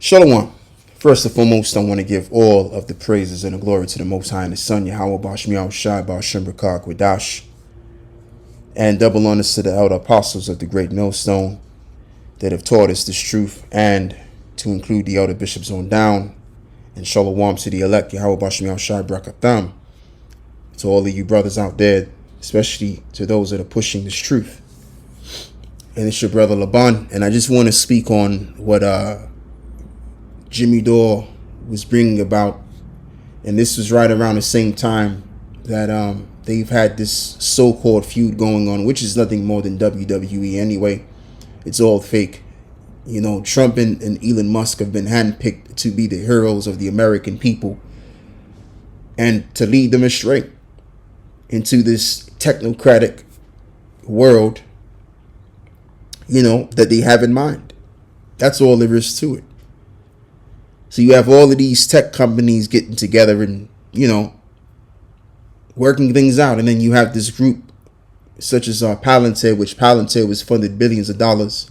Shalom. First and foremost, I want to give all of the praises and the glory to the Most High and His Son, Yahweh Bashmiel Shai Bashim Rakah Kwadash, and double honors to the elder apostles of the great millstone that have taught us this truth, and to include the elder bishops on down, and shalom to the elect, Yahweh Bashmiel Shai Brakatham, to all of you brothers out there, especially to those that are pushing this truth. And it's your brother Laban, and I just want to speak on what Jimmy Dore was bringing about, and this was right around the same time that they've had this so-called feud going on, which is nothing more than WWE anyway. It's all fake. You know, Trump and Elon Musk have been handpicked to be the heroes of the American people and to lead them astray into this technocratic world, you know, that they have in mind. That's all there is to it. So you have all of these tech companies getting together and, you know, working things out. And then you have this group such as Palantir, which Palantir was funded billions of dollars.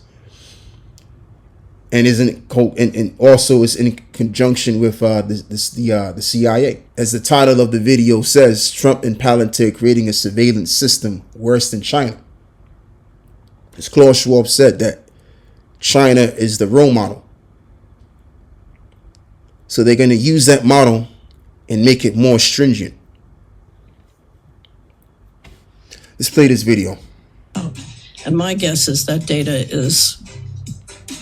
And also is in conjunction with the CIA. As the title of the video says, Trump and Palantir creating a surveillance system worse than China. As Klaus Schwab said, that China is the role model. So they're going to use that model and make it more stringent. Let's play this video. And my guess is that data is,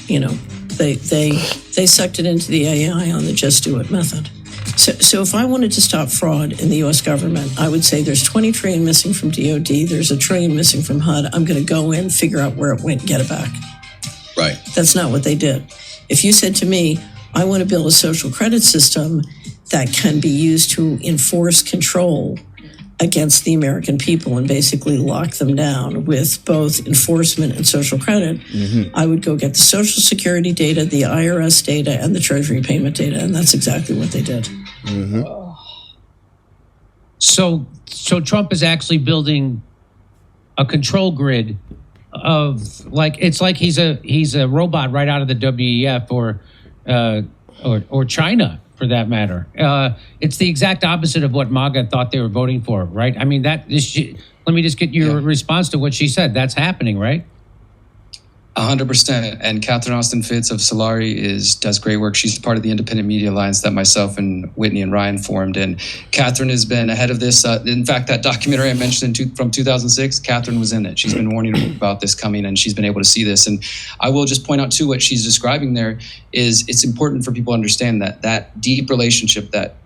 you know, they sucked it into the AI on the just do it method. So if I wanted to stop fraud in the U.S. government, I would say there's 20 trillion missing from DOD. There's $1 trillion missing from HUD. I'm going to go in, figure out where it went, and get it back. Right. That's not what they did. If you said to me, I want to build a social credit system that can be used to enforce control against the American people and basically lock them down with both enforcement and social credit, I would go get the Social Security data, the IRS data, and the Treasury payment data, and that's exactly what they did. So Trump is actually building a control grid of it's like he's a robot right out of the WEF or China, for that matter. It's the exact opposite of what MAGA thought they were voting for, right? I mean, let me just get your response to what she said. That's happening, right? 100%. And Catherine Austin Fitz of Solari does great work. She's part of the Independent Media Alliance that myself and Whitney and Ryan formed. And Catherine has been ahead of this. In fact, that documentary I mentioned from 2006, Catherine was in it. She's been warning about this coming, and she's been able to see this. And I will just point out, too, what she's describing there is it's important for people to understand that deep relationship that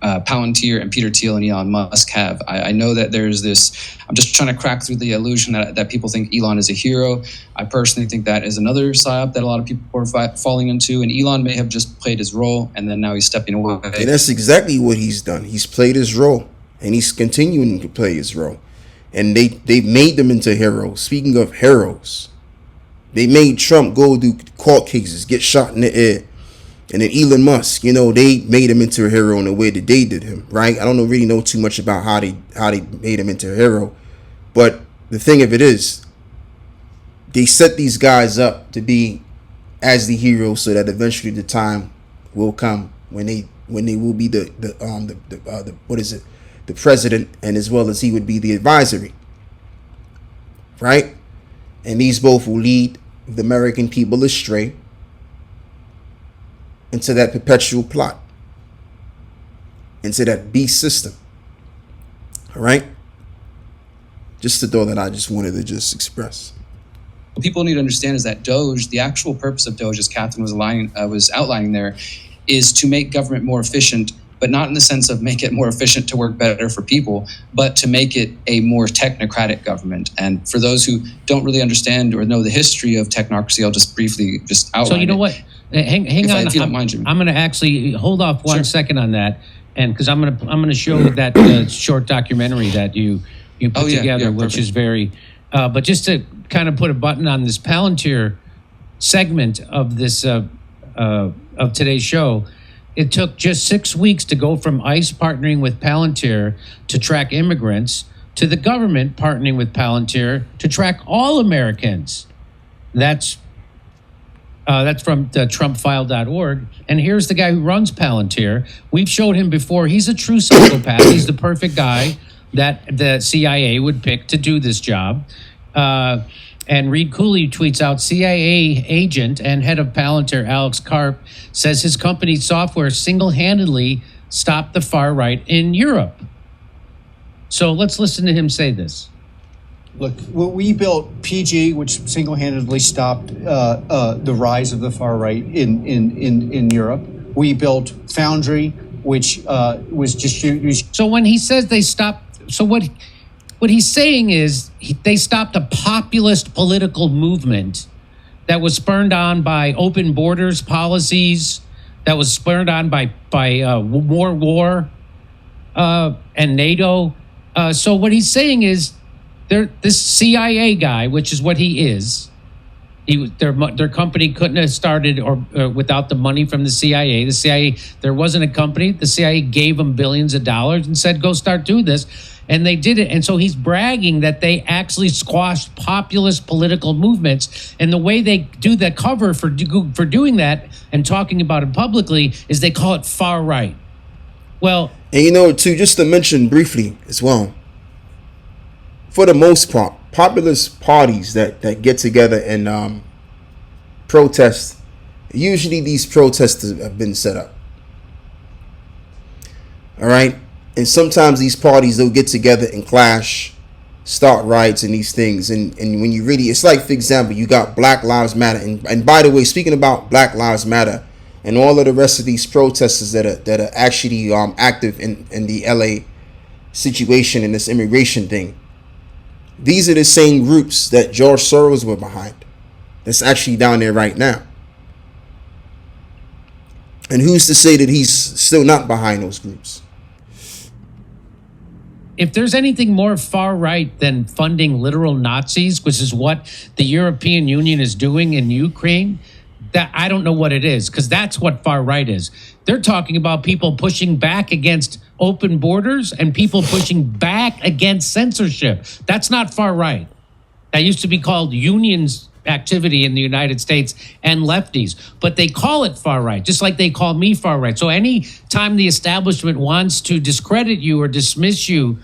Palantir and Peter Thiel and Elon Musk have. I know that there's this, I'm just trying to crack through the illusion that people think Elon is a hero. I personally think that is another psyop that a lot of people are falling into, and Elon may have just played his role and then now he's stepping away. And that's exactly what he's done. He's played his role and he's continuing to play his role. And they made them into heroes. Speaking of heroes, they made Trump go do court cases, get shot in the air. And then Elon Musk, you know, they made him into a hero in the way that they did him, right? I don't really know too much about how they made him into a hero. But the thing of it is, they set these guys up to be as the heroes so that eventually the time will come when they will be the president, and as well as he would be the advisory, right? And these both will lead the American people astray into that perpetual plot, into that beast system. All right? Just the thought that I just wanted to just express. What people need to understand is that Doge, the actual purpose of Doge, as Catherine was outlining there, is to make government more efficient, but not in the sense of make it more efficient to work better for people, but to make it a more technocratic government. And for those who don't really understand or know the history of technocracy, I'll just briefly outline. So you know what? Hang on. If you don't mind, Jimmy. I'm going to actually hold off one second on that, and because I'm going to show that short documentary that you put together, which is very. But just to kind of put a button on this Palantir segment of this of today's show, it took just 6 weeks to go from ICE partnering with Palantir to track immigrants to the government partnering with Palantir to track all Americans. That's That's from the TrumpFile.org. And here's the guy who runs Palantir. We've showed him before. He's a true psychopath. He's the perfect guy that the CIA would pick to do this job. And Reed Cooley tweets out, CIA agent and head of Palantir, Alex Karp, says his company's software single-handedly stopped the far right in Europe. So let's listen to him say this. Look, we built PG, which single-handedly stopped the rise of the far right in Europe. We built Foundry, which was just used. So when he says they stopped, so what he's saying is they stopped a populist political movement that was spurred on by open borders policies, that was spurred on by war and NATO. So what he's saying is, this CIA guy, which is what he is, their company couldn't have started or without the money from the CIA. The CIA, there wasn't a company. The CIA gave them billions of dollars and said, "Go start doing this," and they did it. And so he's bragging that they actually squashed populist political movements. And the way they do the cover for doing that and talking about it publicly is they call it far right. Well, and too, just to mention briefly as well, for the most part, populist parties that get together and protest, usually these protests have been set up. All right? And sometimes these parties, they'll get together and clash, start riots and these things. And when you really, it's like, for example, you got Black Lives Matter. And by the way, speaking about Black Lives Matter and all of the rest of these protesters that are actually active in the LA situation and this immigration thing, these are the same groups that George Soros were behind. That's actually down there right now. And who's to say that he's still not behind those groups? If there's anything more far right than funding literal Nazis, which is what the European Union is doing in Ukraine, that I don't know what it is, because that's what far right is. They're talking about people pushing back against open borders and people pushing back against censorship. That's not far right. That used to be called unions activity in the United States and lefties, but they call it far right, just like they call me far right. So any time the establishment wants to discredit you or dismiss you,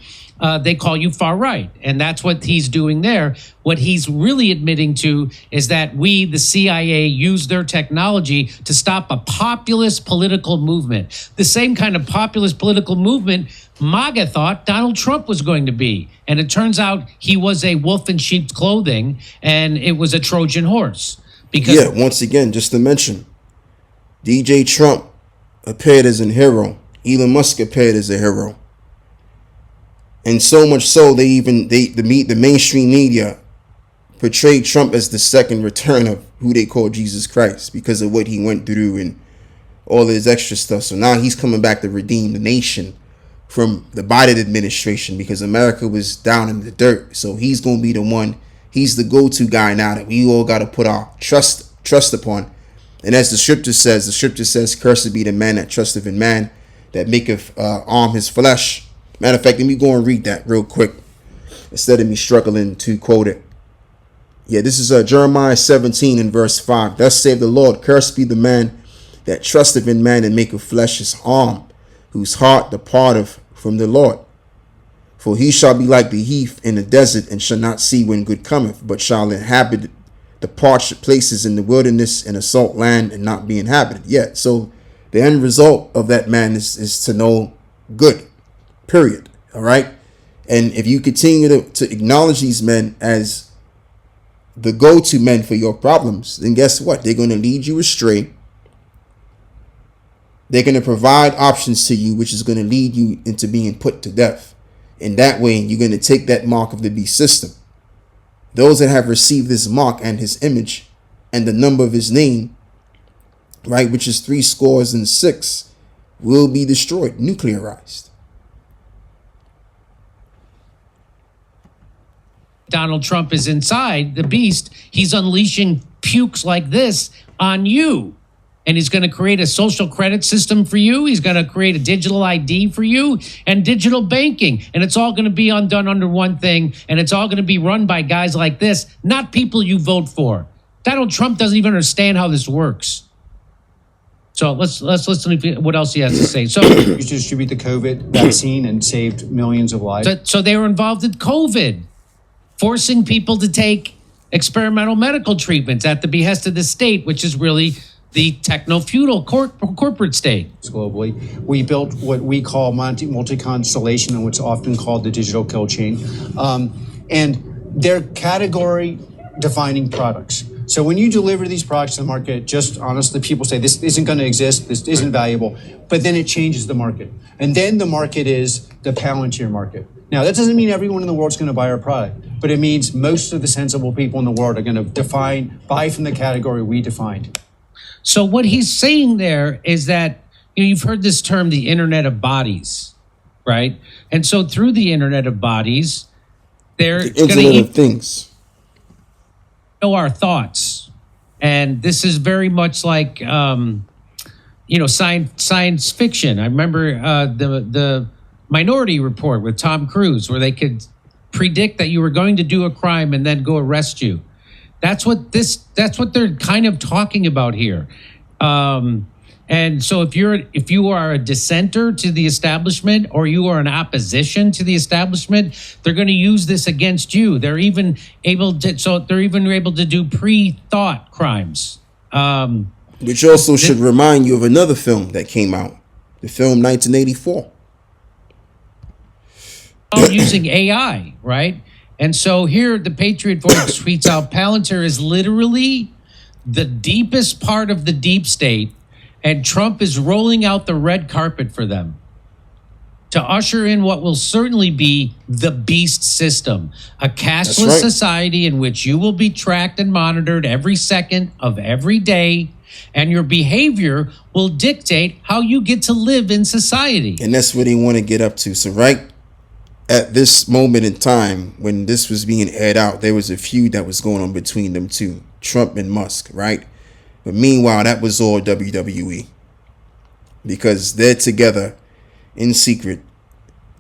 they call you far right. And that's what he's doing there. What he's really admitting to is that we, the CIA, use their technology to stop a populist political movement. The same kind of populist political movement MAGA thought Donald Trump was going to be. And it turns out he was a wolf in sheep's clothing, and it was a Trojan horse. Because once again, just to mention, DJ Trump appeared as a hero. Elon Musk appeared as a hero. And so much so, the mainstream media portrayed Trump as the second return of who they call Jesus Christ because of what he went through and all of his extra stuff. So now he's coming back to redeem the nation from the Biden administration because America was down in the dirt. So he's going to be the one. He's the go-to guy now that we all got to put our trust upon. And as the scripture says, cursed be the man that trusteth in man, that maketh arm his flesh. Matter of fact, let me go and read that real quick instead of me struggling to quote it. Yeah, this is Jeremiah 17 and verse 5. Thus saith the Lord, cursed be the man that trusteth in man and maketh flesh his arm, whose heart departeth from the Lord. For he shall be like the heath in the desert, and shall not see when good cometh, but shall inhabit the parched places in the wilderness and a salt land, and not be inhabited. Yeah, so the end result of that man is to know good. Period. All right. And if you continue to acknowledge these men as the go-to men for your problems, then guess what? They're going to lead you astray. They're going to provide options to you, which is going to lead you into being put to death. And that way, you're going to take that mark of the beast system. Those that have received this mark and his image and the number of his name, right, which is 76, will be destroyed, nuclearized. Donald Trump is inside the beast, he's unleashing pukes like this on you. And he's going to create a social credit system for you. He's going to create a digital ID for you and digital banking. And it's all going to be undone under one thing. And it's all going to be run by guys like this, not people you vote for. Donald Trump doesn't even understand how this works. So let's listen to what else he has to say. So You distribute the COVID vaccine and saved millions of lives. so they were involved in COVID, forcing people to take experimental medical treatments at the behest of the state, which is really the techno-feudal corporate state. Globally, we built what we call multi-constellation, and what's often called the digital kill chain, and they're category-defining products. So when you deliver these products to the market, just honestly, people say this isn't going to exist, this isn't valuable, but then it changes the market, and then the market is the Palantir market. Now, that doesn't mean everyone in the world is going to buy our product, but it means most of the sensible people in the world are going to buy from the category we defined. So what he's saying there is that, you've heard this term, the Internet of Bodies, right? And so through the Internet of Bodies, they're going Internet of Things. Know our thoughts. And this is very much like, science fiction. I remember the Minority Report with Tom Cruise, where they could predict that you were going to do a crime and then go arrest you. That's what they're kind of talking about here. And so if you are a dissenter to the establishment, or you are in opposition to the establishment, they're going to use this against you. They're even able to do pre-thought crimes. Which also should remind you of another film that came out, the film 1984. Using AI, right? And so here, the Patriot Voice tweets out, Palantir is literally the deepest part of the deep state, and Trump is rolling out the red carpet for them to usher in what will certainly be the beast system, a cashless society in which you will be tracked and monitored every second of every day, and your behavior will dictate how you get to live in society. And that's what they want to get up to. So right at this moment in time, when this was being aired out, there was a feud that was going on between them two, Trump and Musk, right? But meanwhile, that was all WWE, because they're together in secret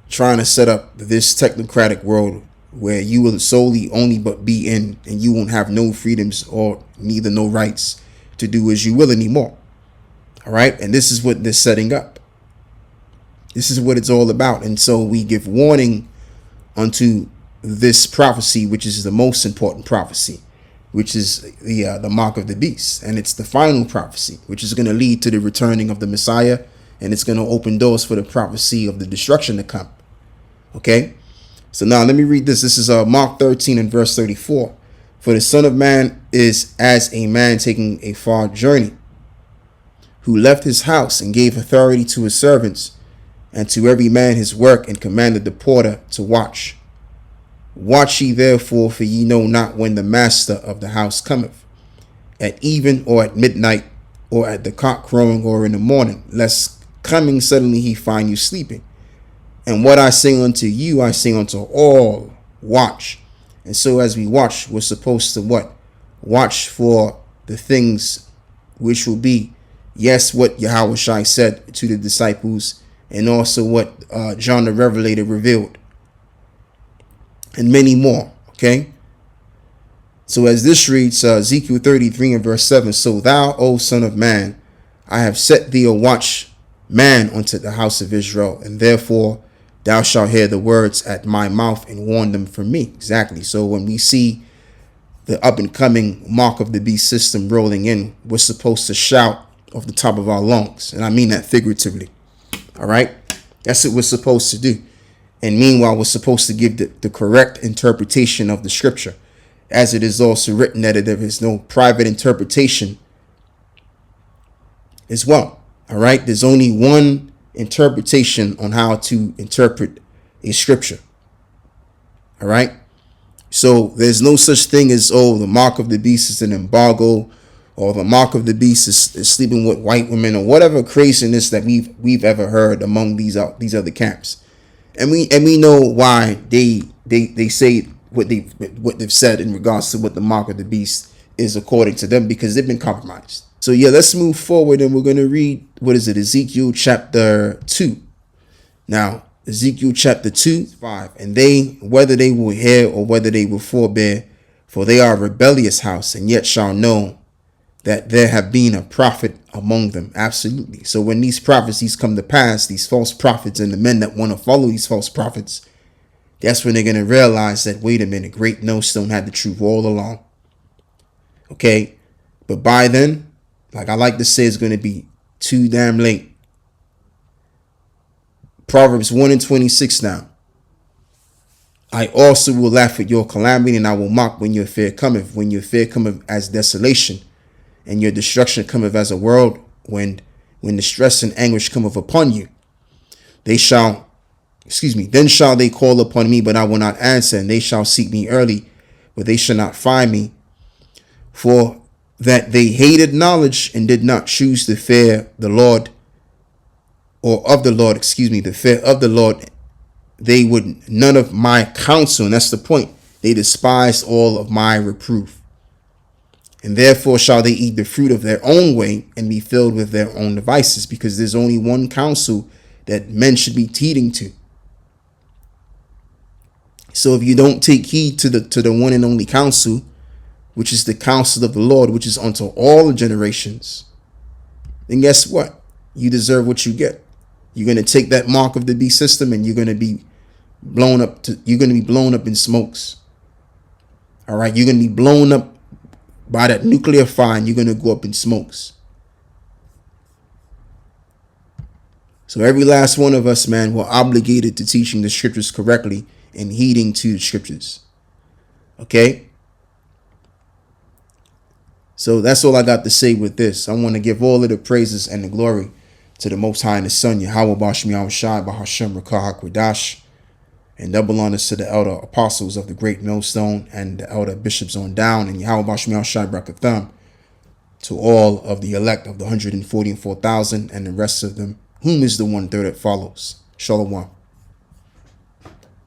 trying to set up this technocratic world where you will solely only but be in, and you won't have no freedoms or neither no rights to do as you will anymore. All right. And this is what they're setting up. This is what it's all about. And so we give warning unto this prophecy, which is the most important prophecy, which is the mark of the beast. And it's the final prophecy, which is going to lead to the returning of the Messiah. And it's going to open doors for the prophecy of the destruction to come. OK, so now let me read this. This is Mark 13 and verse 34. For the Son of Man is as a man taking a far journey, who left his house and gave authority to his servants, and to every man his work, and commanded the porter to watch. Watch ye therefore, for ye know not when the master of the house cometh, at even or at midnight, or at the cock crowing, or in the morning, lest coming suddenly he find you sleeping. And what I say unto you, I say unto all, watch. And so as we watch, we're supposed to what? Watch for the things which will be, yes, what Yahushua said to the disciples, and also what John the Revelator revealed, and many more. Okay. So as this reads, Ezekiel 33 and verse 7, so thou, O son of man, I have set thee a watchman unto the house of Israel, and therefore thou shalt hear the words at my mouth and warn them from me. Exactly. So when we see the up and coming mark of the beast system rolling in, we're supposed to shout off the top of our lungs. And I mean that figuratively. All right. That's what we're supposed to do. And meanwhile, we're supposed to give the correct interpretation of the scripture, as it is also written that there is no private interpretation as well. All right. There's only one interpretation on how to interpret a scripture. All right. So there's no such thing as, the mark of the beast is an embargo, or the mark of the beast is sleeping with white women, or whatever craziness that we've ever heard among these other camps. And we know why they say what they've said in regards to what the mark of the beast is according to them, because they've been compromised. So yeah, let's move forward, and we're going to read, Ezekiel chapter 2. Now, Ezekiel chapter 2, 5. And they, whether they will hear or whether they will forbear, For they are a rebellious house, and yet shall know that there have been a prophet among them. Absolutely. So when these prophecies come to pass, these false prophets and the men that want to follow these false prophets, that's when they're going to realize that, wait a minute, Great Millstone had the truth all along. Okay. But by then, like I like to say, it's going to be too damn late. Proverbs 1:26 now. I also will laugh at your calamity, and I will mock when your fear cometh. When your fear cometh as desolation, and your destruction cometh as a whirlwind, when distress and anguish cometh upon you, then shall they call upon me, but I will not answer, and they shall seek me early, but they shall not find me. For that they hated knowledge and did not choose the fear the Lord, or of the Lord, the fear of the Lord. They would none of my counsel, and that's the point. They despised all of my reproof. And therefore shall they eat the fruit of their own way and be filled with their own devices, because there's only one counsel that men should be heeding to. So if you don't take heed to the one and only counsel, which is the counsel of the Lord, which is unto all the generations, then guess what? You deserve what you get. You're going to take that mark of the beast system, and you're going to be blown up in smokes. All right, you're going to be blown up by that nuclear fire, and you're going to go up in smokes. So every last one of us, man, we're obligated to teaching the scriptures correctly and heeding to the scriptures. Okay? So that's all I got to say with this. I want to give all of the praises and the glory to the Most High and the Son, Yahweh Bashmi Shai Bahashem Rakah Hakwadash, and double honors to the elder apostles of the Great Millstone and the elder bishops on down, and Yahweh Bashmi Shai Brakatham to all of the elect of the 144,000 and the rest of them, whom is the 1/3 that follows. Shalom.